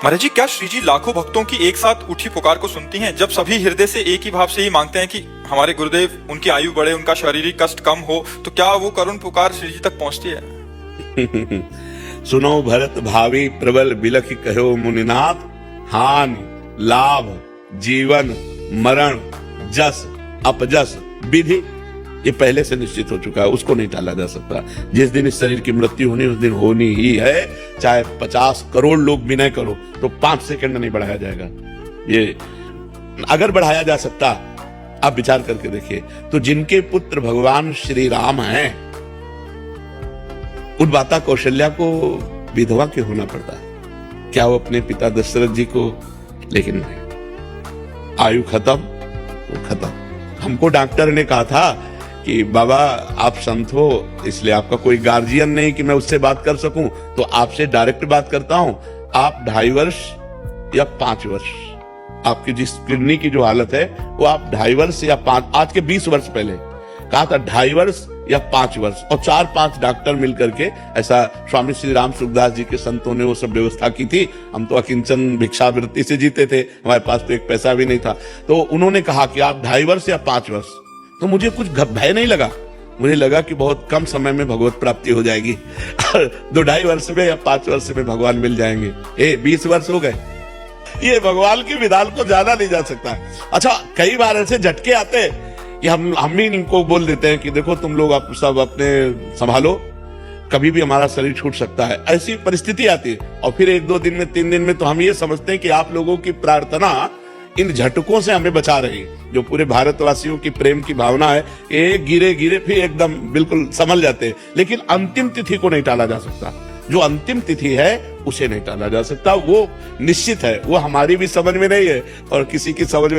महाराज जी, क्या श्री जी लाखों भक्तों की एक साथ उठी पुकार को सुनती हैं, जब सभी हृदय से एक ही भाव से ही मांगते हैं कि हमारे गुरुदेव, उनकी आयु बढ़े, उनका शारीरिक कष्ट कम हो, तो क्या वो करुण पुकार श्री जी तक पहुंचती है? सुनो भरत भावी प्रबल बिलखि कहो मुनिनाथ, हानि लाभ जीवन मरण जस अपजस विधि ये पहले से निश्चित हो चुका है, उसको नहीं टाला जा सकता। जिस दिन इस शरीर की मृत्यु होनी उस दिन होनी ही है, चाहे 50 करोड़ लोग विनय करो तो 5 सेकंड नहीं बढ़ाया जाएगा। ये अगर बढ़ाया जा सकता, आप विचार करके देखिए, तो जिनके पुत्र भगवान श्री राम हैं, उन माता कौशल्या को विधवा क्यों होना पड़ता? क्या वो अपने पिता दशरथ जी को? लेकिन नहीं, आयु खत्म वो खत्म। हमको डॉक्टर ने कहा था कि बाबा आप संत हो, इसलिए आपका कोई गार्जियन नहीं कि मैं उससे बात कर सकूं, तो आपसे डायरेक्ट बात करता हूं। आप 2.5 वर्ष या 5 वर्ष, आपकी जिस किडनी की जो हालत है वो आप 2.5 वर्ष या 5, आज के 20 वर्ष पहले कहा था 2.5 वर्ष या 5 वर्ष, और 4-5 डॉक्टर मिलकर के, ऐसा स्वामी श्री राम सुखदास जी के संतों ने वो सब व्यवस्था की थी। हम तो अकिंचन भिक्षावृत्ति से जीते थे, हमारे पास तो एक पैसा भी नहीं था। तो उन्होंने कहा कि आप 2.5 वर्ष या 5 वर्ष, तो मुझे कुछ भय नहीं लगा, मुझे लगा कि बहुत कम समय में भगवत प्राप्ति हो जाएगी। 2-2.5 वर्ष में या 5 वर्ष में भगवान मिल जाएंगे। 20 वर्ष हो गए। ये भगवान की विधान को ज्यादा नहीं जा सकता। अच्छा, कई बार ऐसे झटके आते कि हम ही इनको बोल देते हैं कि देखो तुम लोग आप सब अपने संभालो, कभी भी हमारा शरीर छूट सकता है, ऐसी परिस्थिति आती है। और फिर 1-2 दिन में 3 दिन में तो हम ये समझते हैं कि आप लोगों की प्रार्थना इन झटकों से हमें बचा रही, जो पूरे भारतवासियों की प्रेम की भावना है। ये गिरे गिरे फिर एकदम बिल्कुल संभल जाते हैं। लेकिन अंतिम तिथि को नहीं टाला जा सकता। जो अंतिम तिथि है उसे नहीं टाला जा सकता, वो निश्चित है, वो हमारी भी समझ में नहीं है और किसी की समझ में